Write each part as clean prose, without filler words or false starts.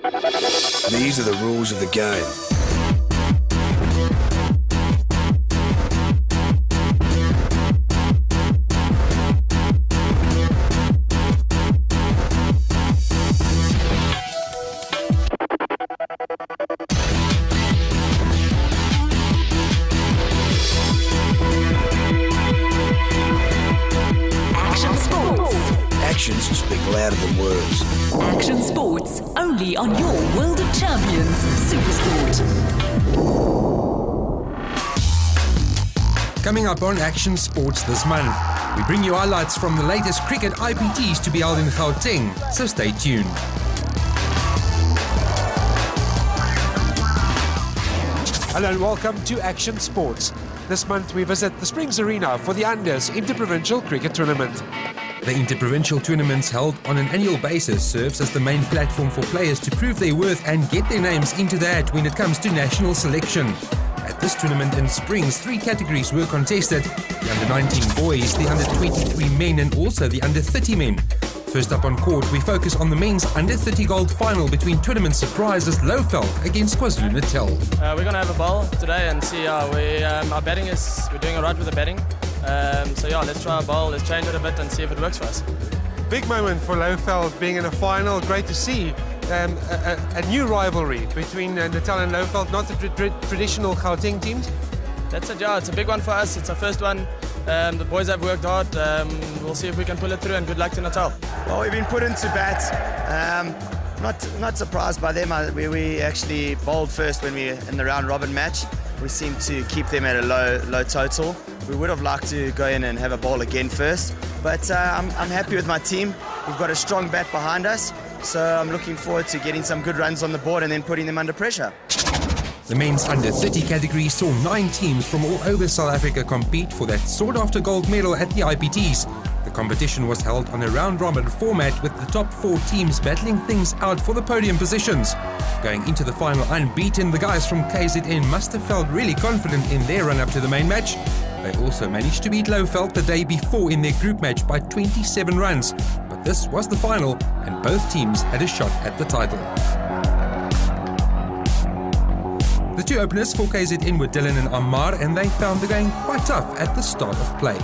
These are the rules of the game. Actions speak louder than words. Action Sports, only on your World of Champions Supersport. Coming up on Action Sports this month, we bring you highlights from the latest cricket IPTs to be held in Gauteng, so stay tuned. Hello and welcome to Action Sports. This month we visit the Springs Arena for the Unders Interprovincial Cricket Tournament. The interprovincial tournaments held on an annual basis serves as the main platform for players to prove their worth and get their names into the hat when it comes to national selection. At this tournament in Springs, 3 categories were contested: the under-19 boys, the under-23 men and also the under-30 men. First up on court, we focus on the men's under-30 gold final between tournament surprises Lowveld against KwaZulu-Natal. We're going to have a ball today and see how our batting is. We're doing all right with the batting. So yeah, let's try a ball, let's change it a bit and see if it works for us. Big moment for Lowveld being in a final. Great to see a new rivalry between Natal and Lowveld, not the traditional Gauteng teams. That's it, yeah, it's a big one for us. It's our first one. The boys have worked hard. We'll see if we can pull it through, and good luck to Natal. Well, we've been put into bat. Not surprised by them. We actually bowled first when we in the round robin match. We seemed to keep them at a low total. We would have liked to go in and have a bowl again first, but I'm happy with my team. We've got a strong bat behind us, so I'm looking forward to getting some good runs on the board and then putting them under pressure. The men's under-30 category saw 9 teams from all over South Africa compete for that sought-after gold medal at the IPTs. The competition was held on a round-robin format with the top 4 teams battling things out for the podium positions. Going into the final unbeaten, the guys from KZN must have felt really confident in their run-up to the main match. They also managed to beat Lowveld the day before in their group match by 27 runs. But this was the final, and both teams had a shot at the title. The 2 openers for KZN were Dylan and Amar, and they found the game quite tough at the start of play.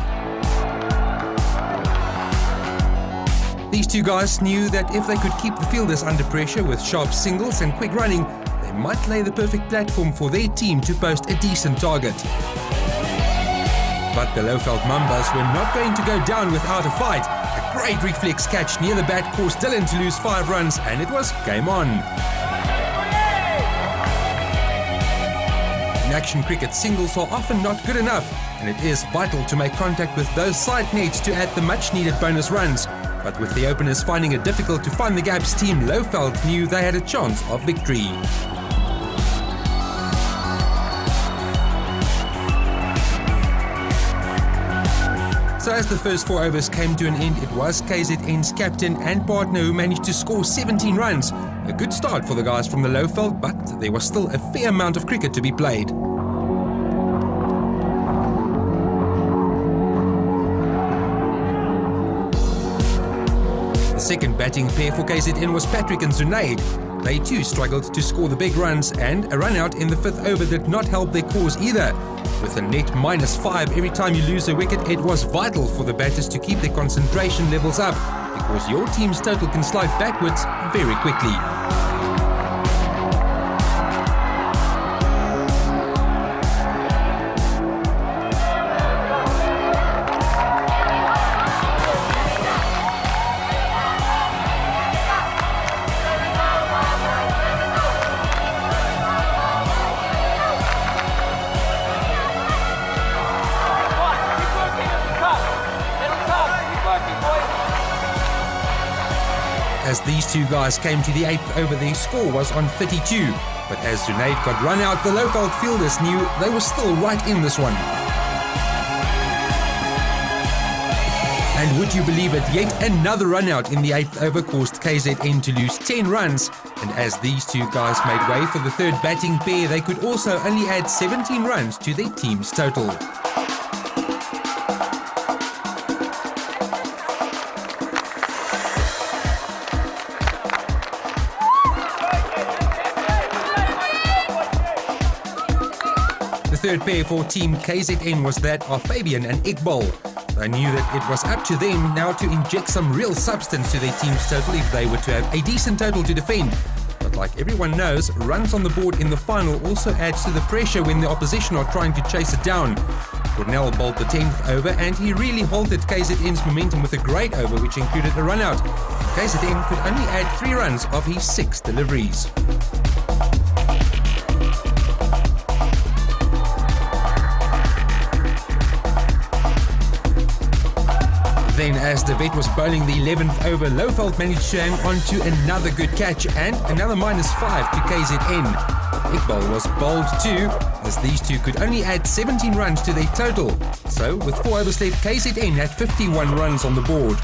These 2 guys knew that if they could keep the fielders under pressure with sharp singles and quick running, they might lay the perfect platform for their team to post a decent target. But the Lowveld Mambas were not going to go down without a fight. A great reflex catch near the bat caused Dylan to lose 5 runs, and it was game on. In action cricket, singles are often not good enough, and it is vital to make contact with those side nets to add the much-needed bonus runs. But with the openers finding it difficult to find the gaps, Team Lowveld knew they had a chance of victory. So as the first 4 overs came to an end, it was KZN's captain and partner who managed to score 17 runs. A good start for the guys from the Lowveld, but there was still a fair amount of cricket to be played. The second batting pair for KZN was Patrick and Zunaid. They too struggled to score the big runs, and a run out in the 5th over did not help their cause either. With a net -5 every time you lose a wicket, it was vital for the batters to keep their concentration levels up, because your team's total can slide backwards very quickly. As these 2 guys came to the 8th over, their score was on 32. But as Zunaid got run out, the Lowveld fielders knew they were still right in this one. And would you believe it, yet another run out in the 8th over caused KZN to lose 10 runs. And as these 2 guys made way for the 3rd batting pair, they could also only add 17 runs to their team's total. The third pair for Team KZN was that of Fabian and Iqbal. They knew that it was up to them now to inject some real substance to their team's total if they were to have a decent total to defend. But like everyone knows, runs on the board in the final also adds to the pressure when the opposition are trying to chase it down. Cornell bowled the 10th over and he really halted KZN's momentum with a great over which included a run out. KZN could only add 3 runs of his 6 deliveries. Then, as De Wet was bowling the 11th over, Lowveld managed to hang on to another good catch and another -5 to KZN. Iqbal was bowled too, as these two could only add 17 runs to their total. So, with 4 overs left, KZN had 51 runs on the board.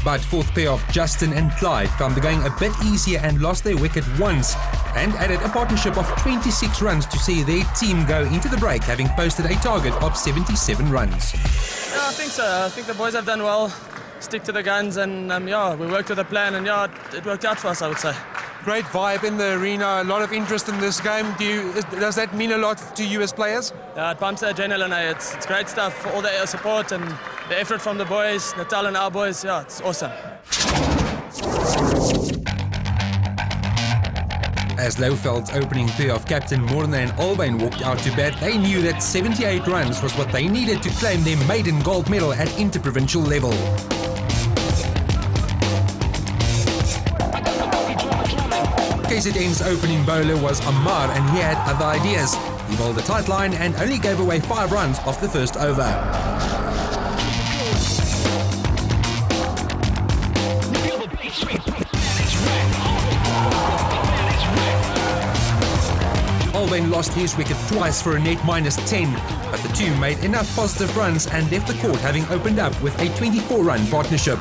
But fourth pair of Justin and Clyde found the going a bit easier and lost their wicket once, and added a partnership of 26 runs to see their team go into the break, having posted a target of 77 runs. Yeah, I think so. I think the boys have done well. Stick to the guns, and yeah, we worked with a plan, and yeah, it worked out for us, I would say. Great vibe in the arena, a lot of interest in this game. Does that mean a lot to you as players? Yeah, it pumps the adrenaline. It's great stuff. All the support and the effort from the boys, Natal and our boys. Yeah, it's awesome. As Lowveld's opening pair of Captain Morna and Albain walked out to bat, they knew that 78 runs was what they needed to claim their maiden gold medal at interprovincial level. KZN's opening bowler was Amar and he had other ideas. He bowled a tight line and only gave away 5 runs off the first over. Albain lost his wicket twice for a net -10, but the two made enough positive runs and left the court having opened up with a 24-run partnership.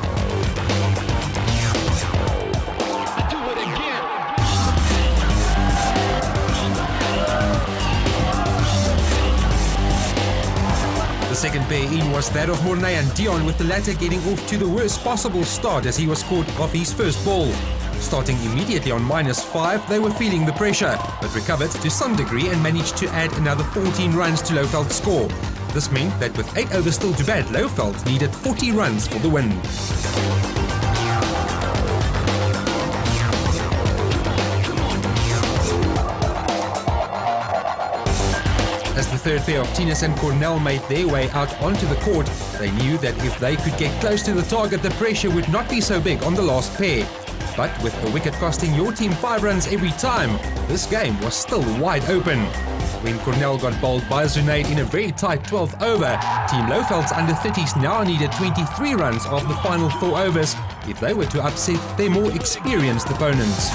The second pair in was that of Mornay and Dion, with the latter getting off to the worst possible start as he was caught off his first ball. Starting immediately on -5, they were feeling the pressure, but recovered to some degree and managed to add another 14 runs to Lowveld's score. This meant that with 8 overs still to bat, Lowveld needed 40 runs for the win. As the third pair of Tinus and Cornell made their way out onto the court, they knew that if they could get close to the target, the pressure would not be so big on the last pair. But with a wicket costing your team 5 runs every time, this game was still wide open. When Cornell got bowled by Zunaid in a very tight 12th over, Team Lowveld's under-30s now needed 23 runs of the final 4 overs if they were to upset their more experienced opponents.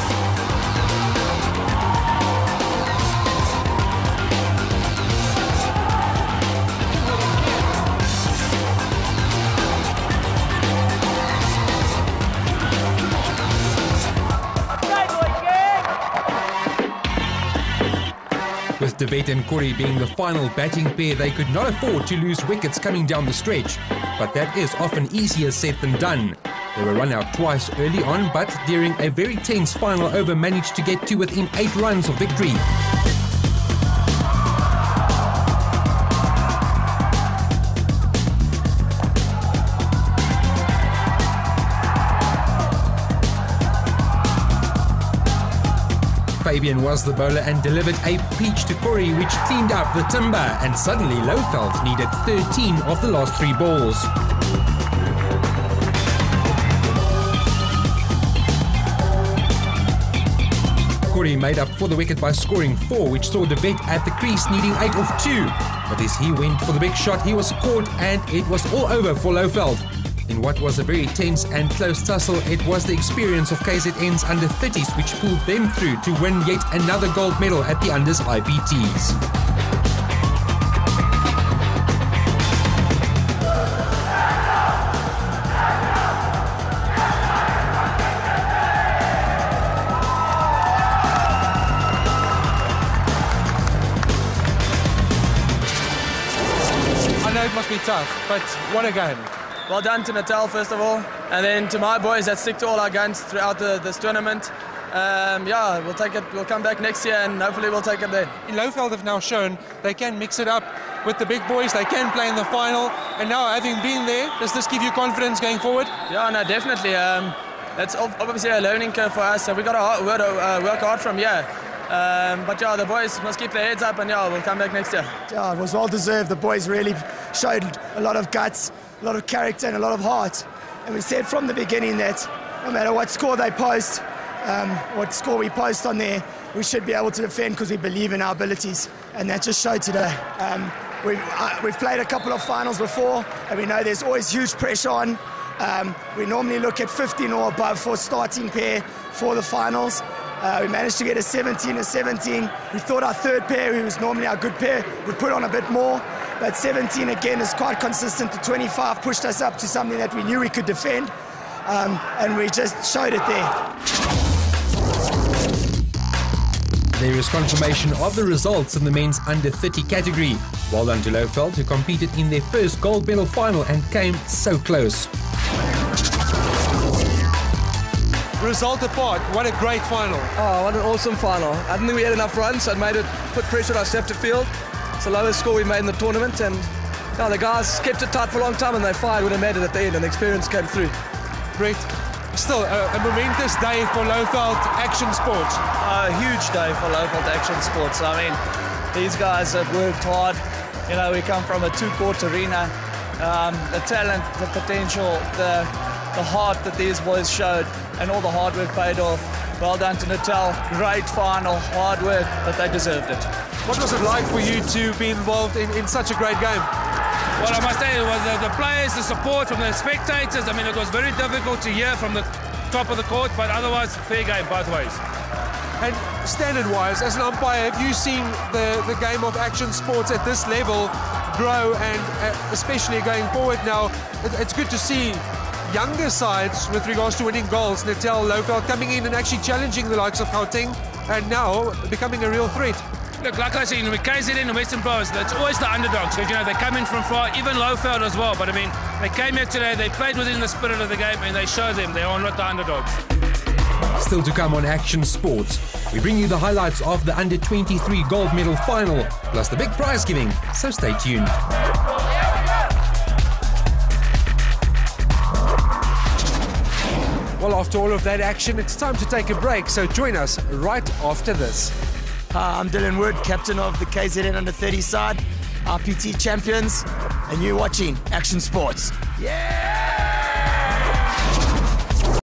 With De Wet and Corey being the final batting pair, they could not afford to lose wickets coming down the stretch. But that is often easier said than done. They were run out twice early on, but during a very tense final over managed to get to within 8 runs of victory. Fabian was the bowler and delivered a peach to Corey, which cleaned up the timber, and suddenly Lowveld needed 13 of the last 3 balls. Corey made up for the wicket by scoring 4, which saw De Wet at the crease needing 8 of 2. But as he went for the big shot, he was caught and it was all over for Lowveld. In what was a very tense and close tussle, it was the experience of KZN's under-30s which pulled them through to win yet another gold medal at the Unders IPTs. I know it must be tough, but what a game. Well done to Natal, first of all, and then to my boys that stick to all our guns throughout this tournament. Yeah, we'll take it. We'll come back next year and hopefully we'll take it then. Lowveld have now shown they can mix it up with the big boys. They can play in the final. And now, having been there, does this give you confidence going forward? Yeah, no, definitely. That's obviously a learning curve for us, so we've got to work hard from here. But yeah, the boys must keep their heads up, and yeah, we'll come back next year. Yeah, it was well deserved. The boys really showed a lot of guts, a lot of character, and a lot of heart. And we said from the beginning that no matter what score they post, what score we post on there, we should be able to defend because we believe in our abilities, and that just showed today. We've played a couple of finals before, and we know there's always huge pressure on. We normally look at 15 or above for starting pair for the finals. We managed to get a 17, a 17. We thought our third pair, who was normally our good pair, would put on a bit more. But 17 again is quite consistent. The 25 pushed us up to something that we knew we could defend. And we just showed it there. There is confirmation of the results in the men's under 30 category. Well done to Lowveld, who competed in their first gold medal final and came so close. Result apart, what a great final. Oh, what an awesome final. I didn't think we had enough runs, so it made it put pressure on our center field. It's the lowest score we made in the tournament, and yeah, the guys kept it tight for a long time and they fired when they made it at the end, and the experience came through. Brett, still a momentous day for Lowveld Action Sports. A huge day for Lowveld Action Sports. I mean, these guys have worked hard. You know, we come from a two-court arena. The talent, the potential, the heart that these boys showed, and all the hard work paid off. Well done to Natal. Great final, hard work, but they deserved it. What was it like for you to be involved in such a great game? Well, I must say it was the players, the support from the spectators. I mean, it was very difficult to hear from the top of the court, but otherwise, fair game both ways. And standard-wise, as an umpire, have you seen the game of action sports at this level grow, and especially going forward now? It's good to see younger sides with regards to winning goals, Natal, Lowveld, coming in and actually challenging the likes of Gauteng, and now becoming a real threat. Look, like I said, with KZN and Western Province, it's always the underdogs, because, you know, they come in from far, even Lowveld as well. But, I mean, they came here today, they played within the spirit of the game, and they showed them they are not the underdogs. Still to come on Action Sports, we bring you the highlights of the under 23 gold medal final, plus the big prize giving, so stay tuned. Well, after all of that action, it's time to take a break, so join us right after this. Hi, I'm Dylan Wood, captain of the KZN under 30 side, RPT champions, and you're watching Action Sports. Yeah!